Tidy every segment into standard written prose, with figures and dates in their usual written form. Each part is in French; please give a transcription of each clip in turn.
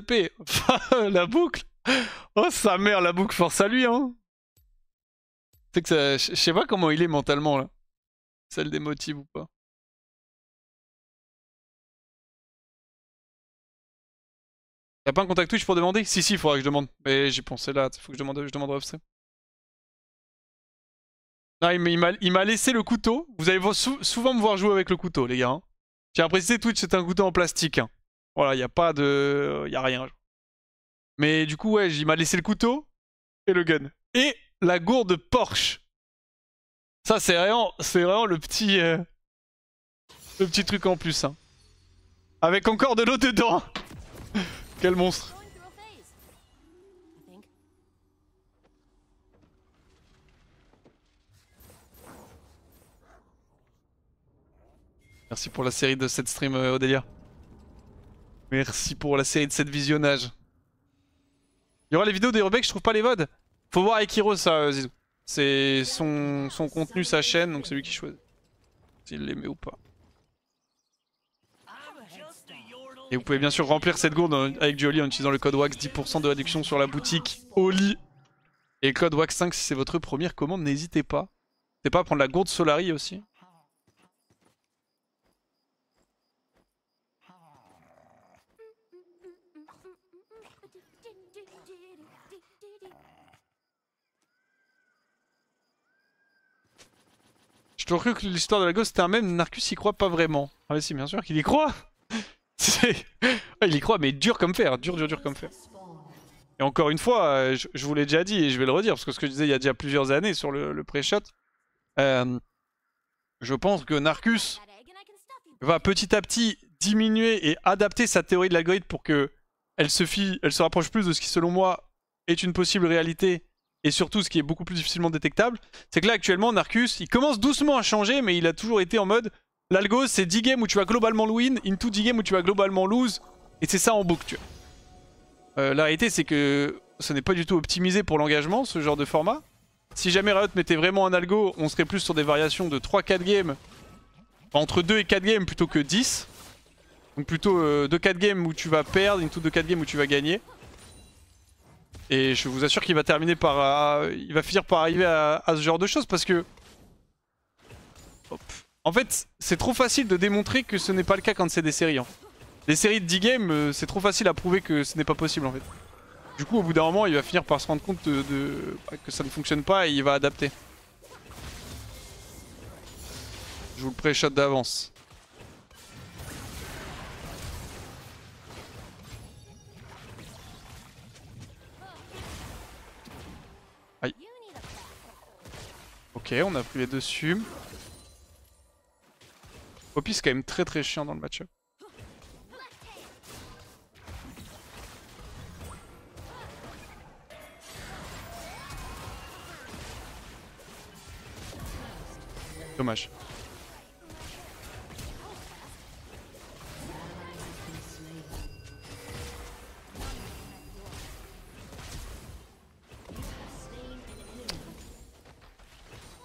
épée. La boucle. Oh sa mère, la boucle, force à lui hein. C'est que ça... Je sais pas comment il est mentalement là. Ça le démotive ou pas. Y'a pas un contact Twitch pour demander? Si, il faudra que je demande. Mais j'ai pensé là, faut que je demande off-stream. Non, il m'a laissé le couteau. Vous allez souvent me voir jouer avec le couteau, les gars. Hein. J'ai à préciser, Twitch, c'est un couteau en plastique. Hein. Voilà, y a pas de... Y a rien. Mais du coup, ouais, il m'a laissé le couteau et le gun. Et la gourde Porsche. Ça, c'est vraiment le petit truc en plus. Hein. Avec encore de l'eau dedans. Quel monstre. Merci pour la série de cette stream, Odélia. Merci pour la série de cette visionnage. Il y aura les vidéos des Rebecca, je trouve pas les VOD. Faut voir avec Hiro ça, Zizou. C'est son contenu, sa chaîne, donc c'est lui qui choisit. S'il les met ou pas. Et vous pouvez bien sûr remplir cette gourde avec Jolly en utilisant le code WAX, 10% de réduction sur la boutique Oli. Et code WAX 5 si c'est votre première commande, n'hésitez pas. N'hésitez pas à prendre la gourde Solari aussi. Je te cru que l'histoire de la gosse c'était un même, Narcus y croit pas vraiment. Ah mais si, bien sûr qu'il y croit. Il y croit mais dur comme fer, dur comme fer. Et encore une fois, je vous l'ai déjà dit et je vais le redire, parce que ce que je disais il y a déjà plusieurs années sur le pré-shot, je pense que Narcus va petit à petit diminuer et adapter sa théorie de l'algorithme pour que elle se rapproche plus de ce qui selon moi est une possible réalité et surtout ce qui est beaucoup plus difficilement détectable. C'est que là actuellement Narcus il commence doucement à changer mais il a toujours été en mode l'algo c'est 10 games où tu vas globalement win into 10 games où tu vas globalement lose et c'est ça en boucle tu vois. La réalité c'est que ce n'est pas du tout optimisé pour l'engagement ce genre de format. Si jamais Riot mettait vraiment un algo on serait plus sur des variations de 3-4 games entre 2 et 4 games plutôt que 10. Donc plutôt 2-4 games où tu vas perdre, into 2-4 games où tu vas gagner. Et je vous assure qu'il va terminer par... il va finir par arriver à ce genre de choses parce que... Hop. En fait, c'est trop facile de démontrer que ce n'est pas le cas quand c'est des séries. Hein. Les séries de 10 games, c'est trop facile à prouver que ce n'est pas possible en fait. Du coup, au bout d'un moment, il va finir par se rendre compte que ça ne fonctionne pas et il va adapter. Je vous le pré-shot d'avance. Aïe. Ok, on a pris les dessus. Poppy c'est quand même très chiant dans le match-up. Dommage.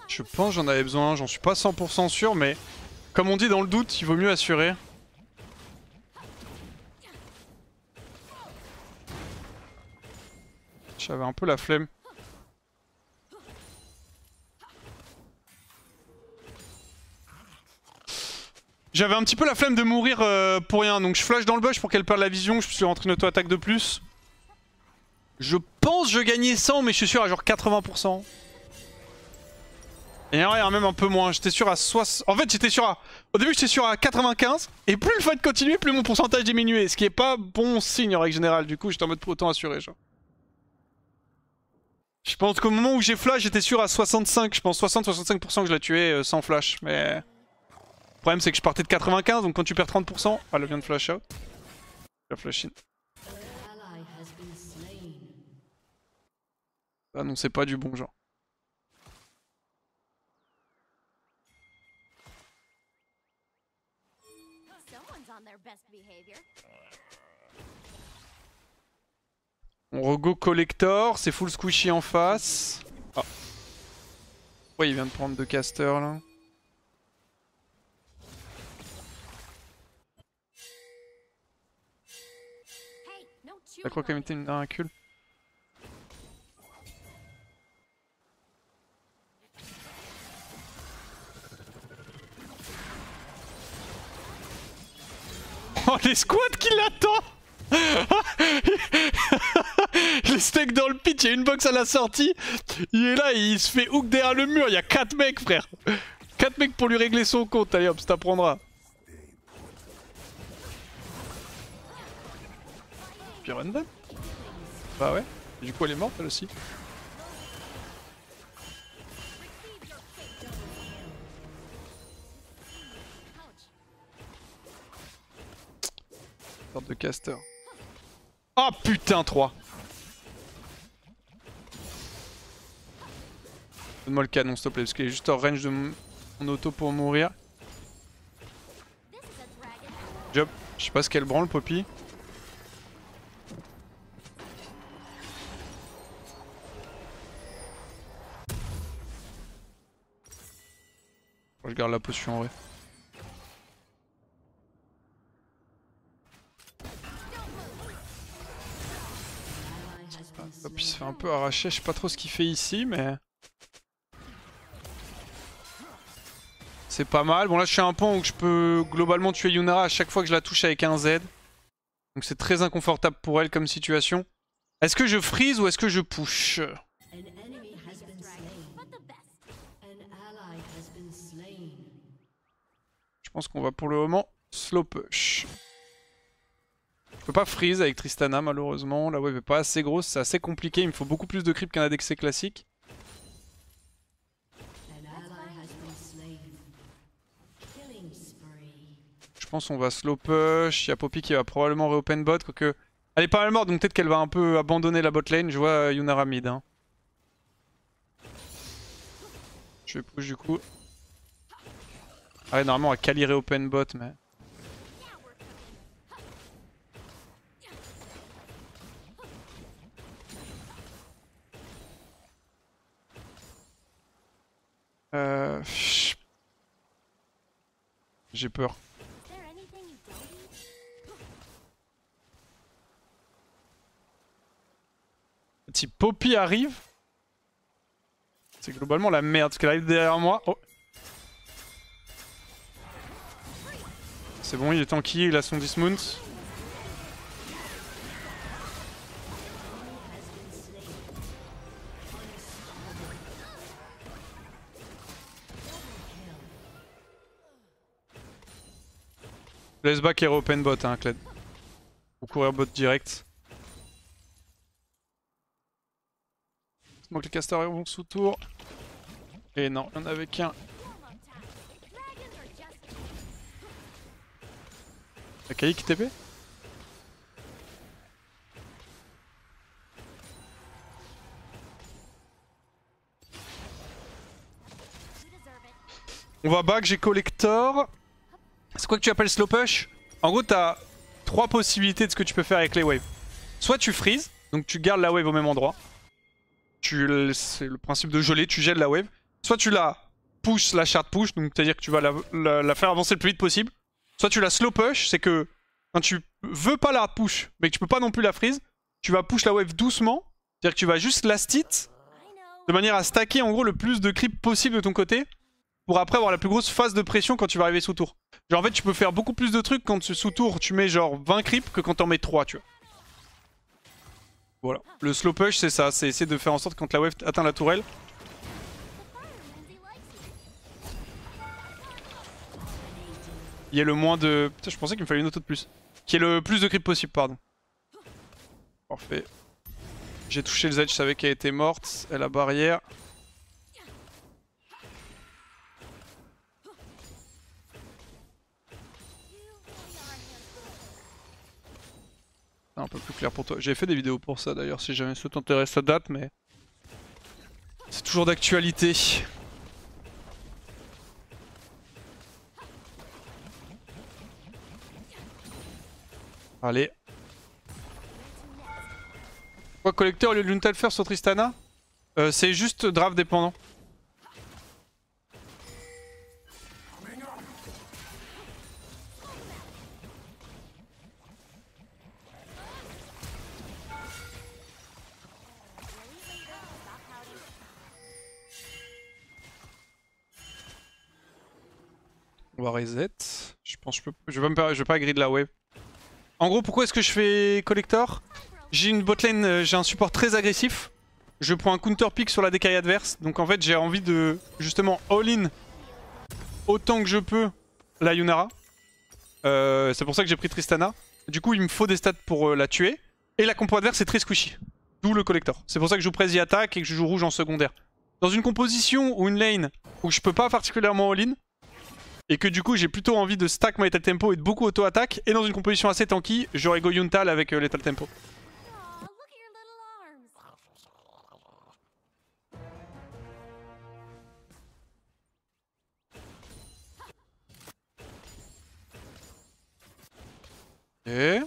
Je pense j'en avais besoin, j'en suis pas 100% sûr, mais comme on dit dans le doute, il vaut mieux assurer. J'avais un peu la flemme. J'avais un petit peu la flemme de mourir pour rien, donc je flash dans le bush pour qu'elle perde la vision, je suis rentré une auto-attaque de plus. Je pense je gagnais 100, mais je suis sûr à genre 80%. Et rien, même un peu moins, j'étais sûr à 60... En fait j'étais sûr à... Au début j'étais sûr à 95, et plus le fight continuait, plus mon pourcentage diminuait. Ce qui est pas bon signe en règle générale, du coup j'étais en mode autant assuré genre. Je pense qu'au moment où j'ai flash j'étais sûr à 65, je pense 60-65% que je la tuais sans flash, mais... Le problème c'est que je partais de 95, donc quand tu perds 30%... Ah, elle vient de flash out. La flash in. Ah non, c'est pas du bon genre. On rego collector, c'est full squishy en face. Ah. Ouais, il vient de prendre 2 casters là. La croix quand même été un recul. Oh les squats qui l'attend. Le steak dans le pitch, il y a une box à la sortie. Il est là, il se fait hook derrière le mur. Il y a 4 mecs, frère. 4 mecs pour lui régler son compte. Allez hop, ça t'apprendra. Puis random. Bah ouais. Du coup, elle est morte, elle aussi. Sorte de caster. Oh putain, 3. Donne-moi le canon, s'il te plaît, parce qu'il est juste hors range de mon auto pour mourir. Job. Je sais pas ce qu'elle branle, Poppy. Je garde la potion en vrai. Hop, il se fait un peu arracher, je sais pas trop ce qu'il fait ici, mais... C'est pas mal. Bon là je suis à un point où je peux globalement tuer Yunara à chaque fois que je la touche avec un Z. Donc c'est très inconfortable pour elle comme situation. Est-ce que je freeze ou est-ce que je push? Je pense qu'on va pour le moment slow push. Je peux pas freeze avec Tristana malheureusement. La wave est pas assez grosse, c'est assez compliqué. Il me faut beaucoup plus de creep qu'un ADC classique. Je pense qu'on va slow push. Il y a Poppy qui va probablement re-open bot. Quoique... Elle est pas mal morte donc peut-être qu'elle va un peu abandonner la bot lane. Je vois Yunara mid. Hein. Je vais push du coup. Ah ouais, normalement on va calirer open bot mais... J'ai peur. Si Poppy arrive, c'est globalement la merde parce qu'elle arrive derrière moi. Oh. C'est bon, il est tanky, il a son dismount. Laisse back et open bot, hein, Kled. Ou courir bot direct. Donc les casters vont sous tour. Et non, il n'y en avait qu'un. Y'a Kali qui TP? On va back, j'ai collector. C'est quoi que tu appelles slow push? En gros, t'as 3 possibilités de ce que tu peux faire avec les waves. Soit tu freeze, donc tu gardes la wave au même endroit. C'est le principe de geler, tu gèles la wave. Soit tu la push la shard push, donc c'est-à-dire que tu vas la faire avancer le plus vite possible. Soit tu la slow push, c'est que quand tu veux pas la push, mais que tu peux pas non plus la freeze, tu vas push la wave doucement. C'est-à-dire que tu vas juste last hit, de manière à stacker en gros le plus de creep possible de ton côté, pour après avoir la plus grosse phase de pression quand tu vas arriver sous tour. Genre en fait tu peux faire beaucoup plus de trucs quand sous tour tu mets genre 20 creeps que quand t'en mets 3 tu vois. Voilà. Le slow push c'est ça, c'est essayer de faire en sorte que quand la wave atteint la tourelle, il y ait le moins de... Putain je pensais qu'il me fallait une auto de plus. Qu'il y ait le plus de creep possible, pardon. Parfait. J'ai touché le Z, je savais qu'elle était morte. Elle a barrière. Un peu plus clair pour toi. J'ai fait des vidéos pour ça d'ailleurs si jamais ça t'intéresse, ça date mais... C'est toujours d'actualité. Allez. Quoi, collecteur au lieu de l'Untal faire sur Tristana? C'est juste draft dépendant. On va reset. Je pense que je vais pas grid la wave. En gros, pourquoi est-ce que je fais collector? J'ai une botlane, j'ai un support très agressif. Je prends un counter pick sur la décaille adverse. Donc en fait, j'ai envie de justement all-in autant que je peux la Yunara. C'est pour ça que j'ai pris Tristana. Du coup, il me faut des stats pour la tuer. Et la compo adverse est très squishy. D'où le collector. C'est pour ça que je joue Prezi attaque et que je joue rouge en secondaire. Dans une composition ou une lane où je peux pas particulièrement all-in, et que du coup j'ai plutôt envie de stack ma lethal tempo et de beaucoup auto-attaque, et dans une composition assez tanky, j'aurais go Yuntal avec lethal tempo. Et...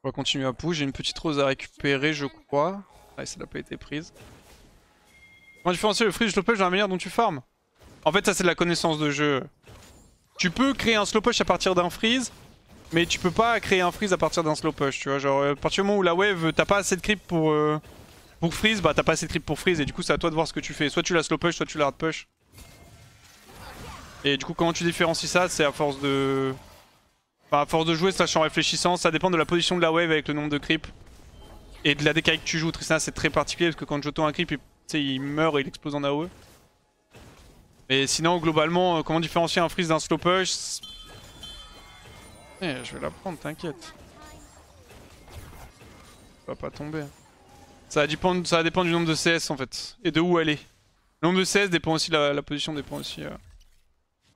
on va continuer à push, j'ai une petite rose à récupérer je crois. Ouais, ça n'a pas été prise. Comment différencier le freeze slow push dans la manière dont tu farmes? En fait ça c'est de la connaissance de jeu. Tu peux créer un slow push à partir d'un freeze, mais tu peux pas créer un freeze à partir d'un slow push, tu vois. Genre à partir du moment où la wave t'as pas assez de creep pour freeze, bah t'as pas assez de creep pour freeze et du coup c'est à toi de voir ce que tu fais. Soit tu la slow push, soit tu la hard push. Et du coup comment tu différencies ça? C'est à force de... enfin, à force de jouer slash en réfléchissant, ça dépend de la position de la wave avec le nombre de creep. Et de la décaille que tu joues. Tristana c'est très particulier parce que quand Johto a un creep, il meurt et il explose en AOE. Mais sinon globalement, comment différencier un freeze d'un slow push? Je vais la prendre, t'inquiète. Ça va pas tomber. Ça va dépendre du nombre de CS en fait. Et de où elle est. Le nombre de CS dépend aussi, la position dépend aussi.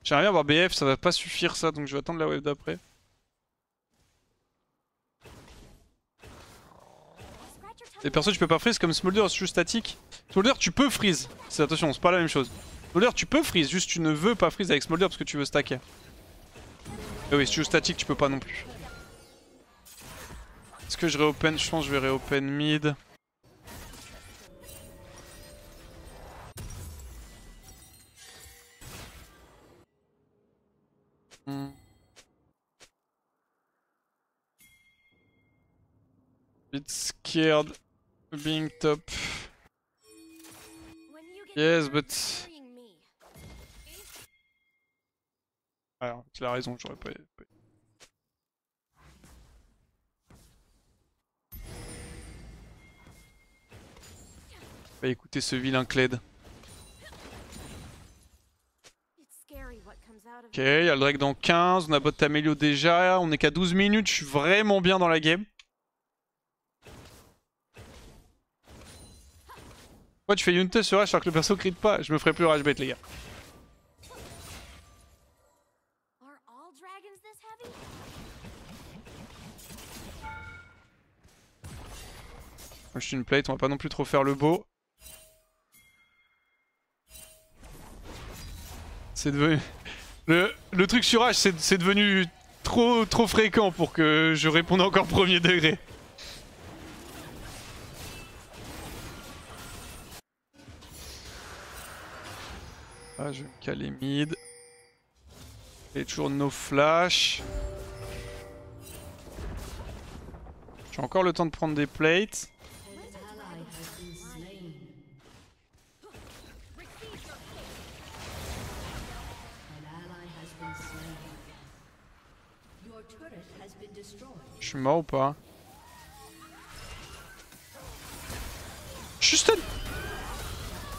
J'aimerais bien avoir BF, ça va pas suffire ça, donc je vais attendre la wave d'après. Et perso tu peux pas freeze comme Smolder, c'est juste statique. Smolder tu peux freeze, attention c'est pas la même chose. Smolder tu peux freeze, juste tu ne veux pas freeze avec Smolder parce que tu veux stacker. Et oui si tu joues statique tu peux pas non plus. Est-ce que je réopen? Je pense que je vais réopen mid. Bit scared being top. Yes, but... alors, tu as raison, j'aurais pas... Bah écoutez ce vilain Kled. Ok, y'a le Drake dans 15, on a bot Amelio déjà, on est qu'à 12 minutes, je suis vraiment bien dans la game. Pourquoi tu fais Yunta sur H alors que le perso crit pas? Je me ferai plus rage bait les gars. Je suis une plate, on va pas non plus trop faire le beau. C'est devenu... Le truc sur H c'est devenu trop fréquent pour que je réponde encore premier degré. Ah, je vais me caler mid. Et toujours no flash. J'ai encore le temps de prendre des plates. Je suis mort ou pas? Je suis stun.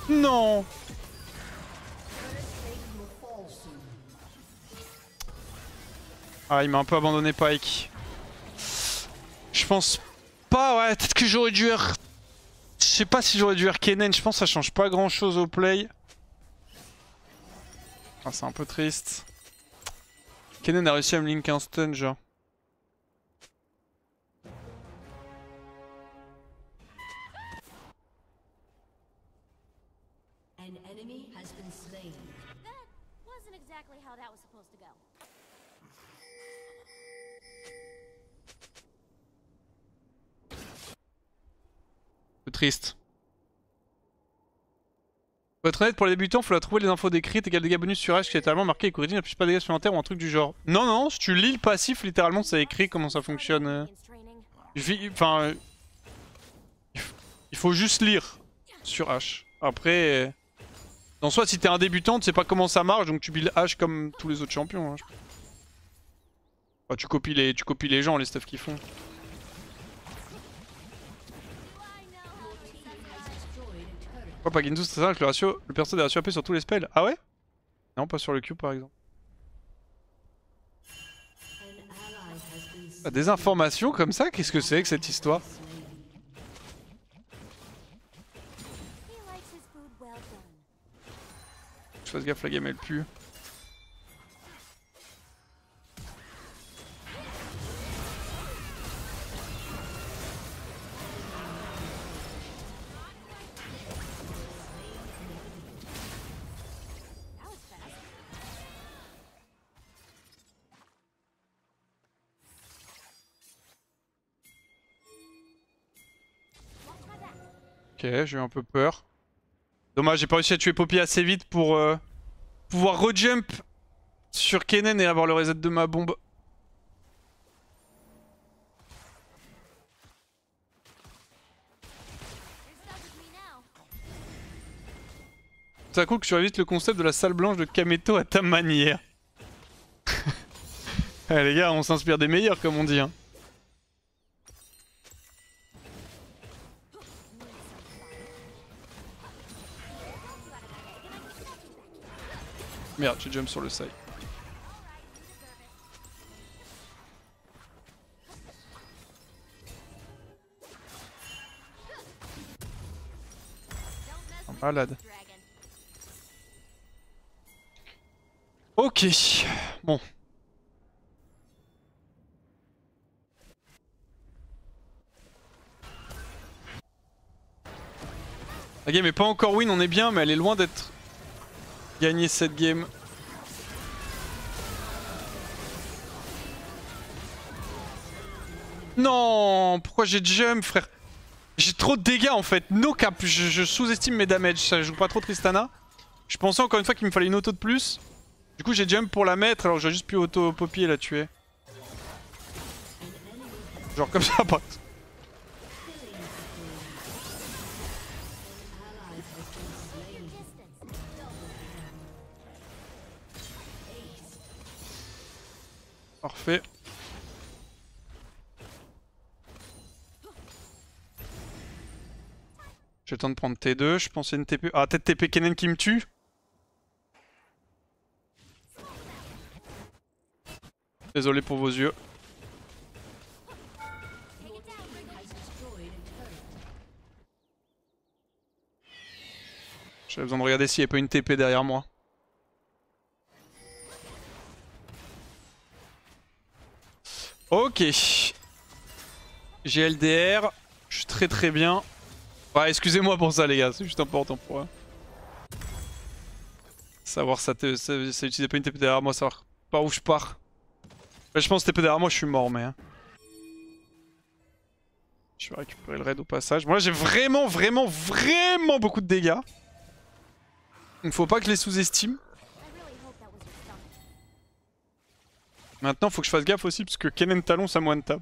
Non. Ah il m'a un peu abandonné Pyke. Je pense pas, ouais, peut-être que j'aurais dû R... Je sais pas si j'aurais dû R Kennen, je pense que ça change pas grand chose au play. Ah c'est un peu triste. Kennen a réussi à me link un stun genre. C'est triste. Pour être honnête, pour les débutants, faut la trouver les infos des crits égale dégâts bonus sur H qui est littéralement marqué et Corridine n'affiche pas de dégâts supplémentaires ou un truc du genre. Non, non, si tu lis le passif, littéralement, ça écrit comment ça fonctionne. Enfin, il faut juste lire sur H. Après, en soi, si t'es un débutant, tu sais pas comment ça marche, donc tu build H comme tous les autres champions. Hein. Enfin, tu copies les gens, les stuff qu'ils font. Pourquoi pas Ginzu, c'est ça avec le ratio, le perso des ratios AP sur tous les spells? Ah ouais? Non, pas sur le Q par exemple. Ah, des informations comme ça? Qu'est-ce que c'est que cette histoire? Je fasse gaffe, la game elle pue. Ok, j'ai eu un peu peur. Dommage, j'ai pas réussi à tuer Poppy assez vite pour pouvoir rejump sur Kennen et avoir le reset de ma bombe. C'est cool que tu révises le concept de la salle blanche de Kameto à ta manière. Eh, les gars, on s'inspire des meilleurs comme on dit. Hein. Merde, j'ai jump sur le side. Un malade. Ok. Bon. La game est pas encore win, on est bien, mais elle est loin d'être gagnée cette game. Non, pourquoi j'ai jump, frère? J'ai trop de dégâts en fait. No cap, je sous-estime mes damages. Ça joue pas trop Tristana. Je pensais encore une fois qu'il me fallait une auto de plus. Du coup, j'ai jump pour la mettre, alors j'ai juste pu auto Poppy et la tuer. Genre comme ça, pas. Parfait. J'ai le temps de prendre T2, je pensais une TP... Ah, peut-être TP Kennen qui me tue. Désolé pour vos yeux. J'avais besoin de regarder s'il n'y avait pas une TP derrière moi. Ok. J'ai LDR. Je suis très très bien. Ouais, excusez-moi pour ça les gars, c'est juste important pour eux. Savoir ça utilisait pas une TP derrière moi, savoir par où je pars. Ouais, je pense que TP derrière moi, je suis mort, mais... Hein. Je vais récupérer le raid au passage. Moi, j'ai vraiment beaucoup de dégâts. Donc faut pas que je les sous-estime. Maintenant, faut que je fasse gaffe aussi, parce que Kennen Talon, ça one tap.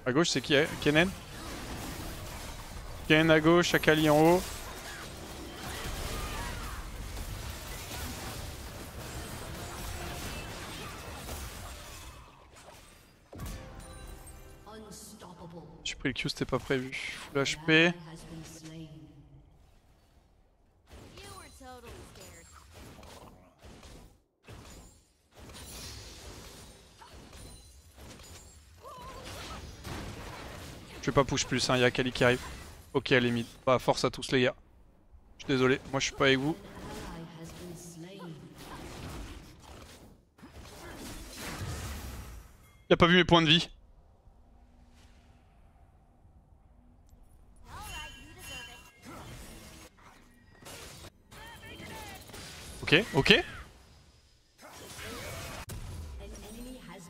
À gauche, c'est qui? Kennen? Kennen à gauche, Akali en haut. J'ai pris le Q, c'était pas prévu. Full HP. Je vais pas push plus, hein, y a Akali qui arrive. Ok, elle est mid. Bah, force à tous les gars. Je suis désolé, moi je suis pas avec vous. Il a pas vu mes points de vie. Ok, ok.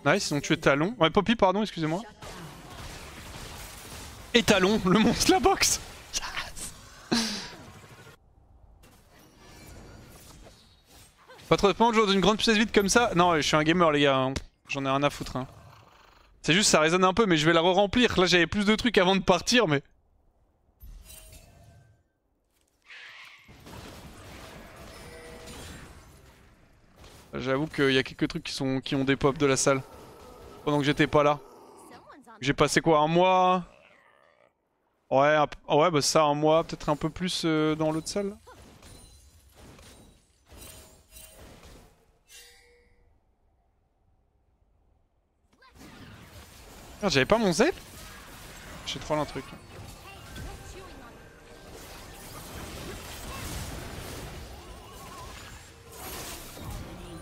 Nice, ils ont tué Talon. Ouais, Poppy, pardon, excusez-moi. Et Talon, le monstre la boxe. Yes. Pas trop de temps de jouer dans une grande pièce vide comme ça. Non, je suis un gamer, les gars. Hein. J'en ai rien à foutre. Hein. C'est juste, ça résonne un peu, mais je vais la re-remplir. Là, j'avais plus de trucs avant de partir, mais... J'avoue qu'il y a quelques trucs qui ont des pop de la salle. Pendant que j'étais pas là. J'ai passé quoi, un mois? Ouais, ouais bah ça, un mois, peut-être un peu plus dans l'autre salle. Merde, j'avais pas mon zèle? J'ai trop un truc.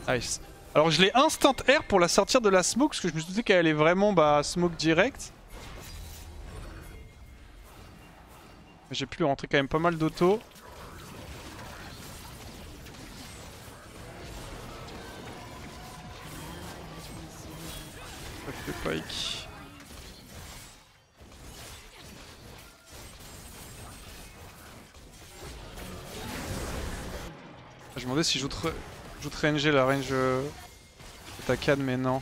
Nice. Alors je l'ai instant air pour la sortir de la smoke parce que je me suis dit qu'elle allait vraiment bah smoke direct. J'ai pu rentrer quand même pas mal d'auto. Pike. Je me demandais si j'outre RNG la range de ta canne, mais non.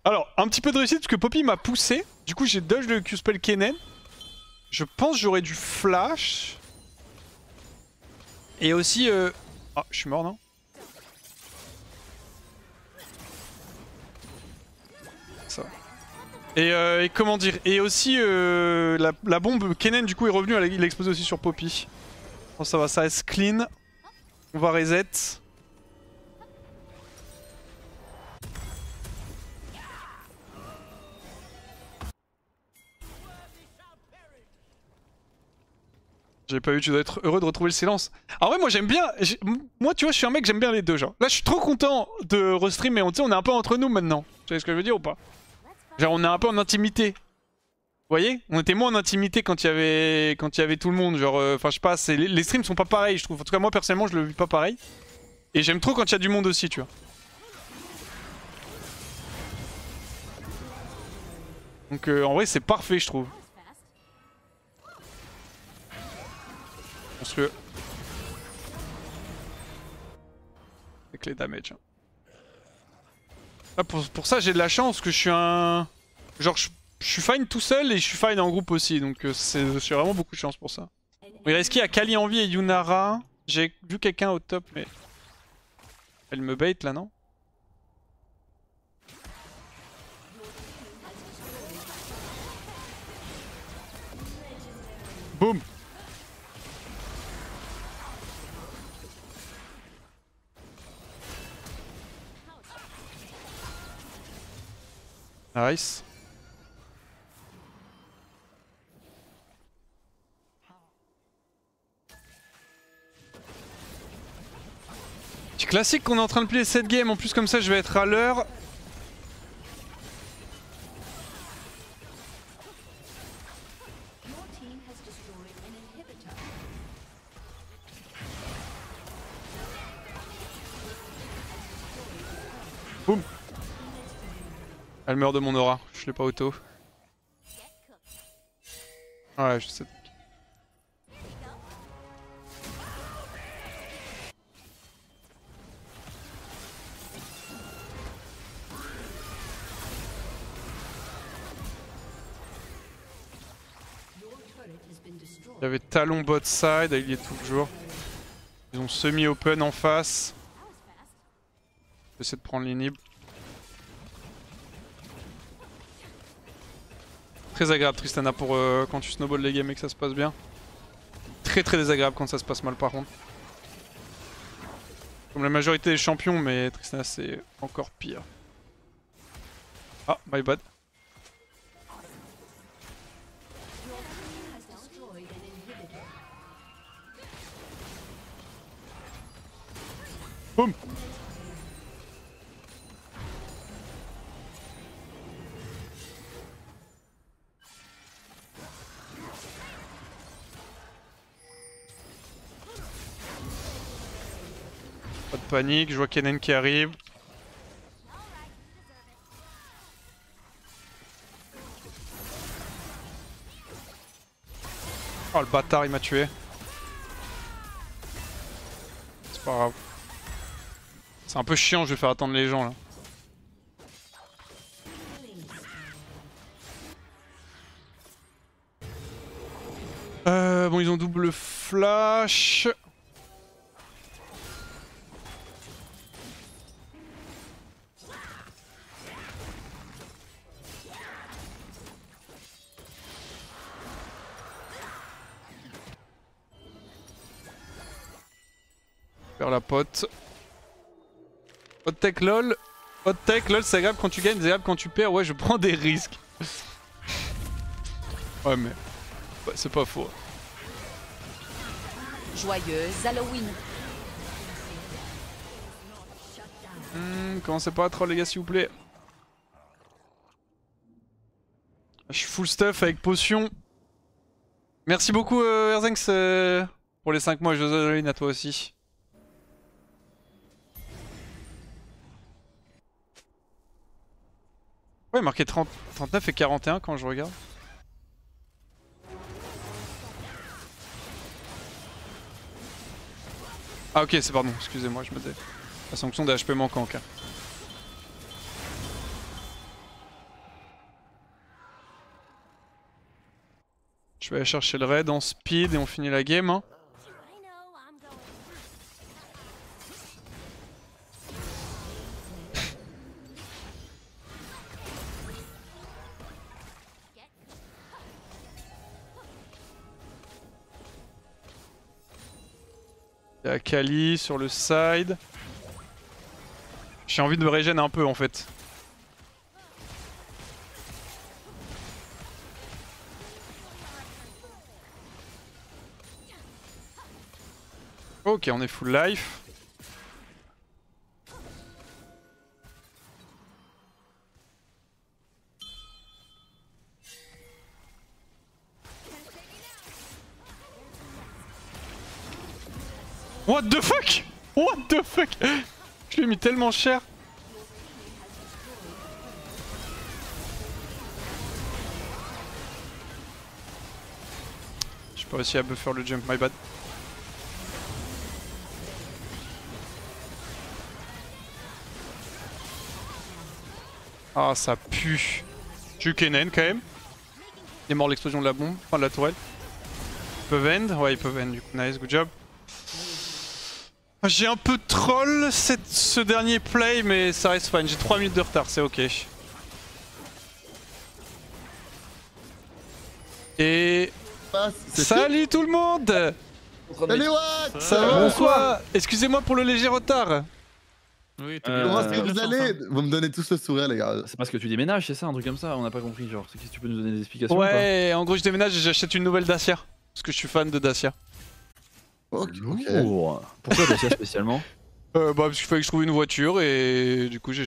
Alors, un petit peu de réussite parce que Poppy m'a poussé. Du coup, j'ai dodge le Q-spell Kennen. Je pense que j'aurais du flash. Et aussi... Ah, je suis mort, non? Ça. Et comment dire? Et aussi, la bombe Kennen, du coup, est revenue. Il a explosé aussi sur Poppy. Bon, ça va, ça reste clean. On va reset. J'ai pas vu, tu dois être heureux de retrouver le silence. Ah ouais, moi j'aime bien. Moi, tu vois, je suis un mec, j'aime bien les deux, genre. Là, je suis trop content de restream, mais on est un peu entre nous maintenant. Tu vois ce que je veux dire ou pas? Genre, on est un peu en intimité. Vous voyez? On était moins en intimité quand il y avait tout le monde. Genre, enfin, je sais pas, les streams sont pas pareils, je trouve. En tout cas, moi personnellement, je le vis pas pareil. Et j'aime trop quand il y a du monde aussi, tu vois. Donc, en vrai, c'est parfait, je trouve. Parce que... avec les damage. Là, pour ça, j'ai de la chance que je suis un... Genre, je suis fine tout seul et je suis fine en groupe aussi. Donc, j'ai vraiment beaucoup de chance pour ça. Il reste qui à Kali en vie et Yunara. J'ai vu quelqu'un au top, mais... Elle me bait là, non? Boum! Nice. C'est classique qu'on est en train de plier cette game, en plus comme ça je vais être à l'heure. Boum. Elle meurt de mon aura, je l'ai pas auto. Ouais, je sais. Il y avait Talon bot side, il y est toujours. Ils ont semi-open en face. J'essaie de prendre l'inhib. Très agréable Tristana pour quand tu snowball les games et que ça se passe bien. Très très désagréable quand ça se passe mal par contre. Comme la majorité des champions, mais Tristana c'est encore pire. Ah, my bad. Boum. panique, je vois Kennen qui arrive. Oh le bâtard il m'a tué. C'est pas grave. C'est un peu chiant, je vais faire attendre les gens là. Bon ils ont double flash. Vers la pote. Hot tech lol. Hot tech lol, c'est agréable quand tu gagnes, c'est agréable quand tu perds. Ouais, je prends des risques. Ouais, mais. Ouais, c'est pas faux. Joyeuse Halloween. Commencez pas à troll les gars s'il vous plaît. Je suis full stuff avec potion. Merci beaucoup Erzenx pour les 5 mois, joyeuse Halloween à toi aussi. Ouais, marqué 30, 39 et 41 quand je regarde. Ah ok, c'est pardon, excusez-moi, je me disais. La sanction des HP manquants, ok. Je vais aller chercher le raid en speed et on finit la game. Hein. Il y a Kali sur le side. J'ai envie de me régénérer un peu en fait. Ok, on est full life. What the fuck? What the fuck? Je l'ai mis tellement cher. J'ai pas réussi à buffer le jump, my bad. Ah ça pue. J'ai eu Kennen quand même. Il est mort l'explosion de la bombe, enfin de la tourelle. Ils peuvent end? Ouais ils peuvent end du coup, nice, good job. J'ai un peu troll ce dernier play mais ça reste fine, j'ai 3 minutes de retard, c'est ok. Et... Salut tout le monde! Salut Watt! Ça va ou quoi? Excusez-moi pour le léger retard. Oui, Comment est-ce que vous allez? Vous me donnez tous le sourire les gars. C'est parce que tu déménages, c'est ça, un truc comme ça? On n'a pas compris, genre. Qu'est-ce que tu peux nous donner des explications? Ouais, en gros je déménage et j'achète une nouvelle Dacia. Parce que je suis fan de Dacia. Ok. Pourquoi Dacia spécialement? Bah parce qu'il fallait que je trouve une voiture et du coup j'ai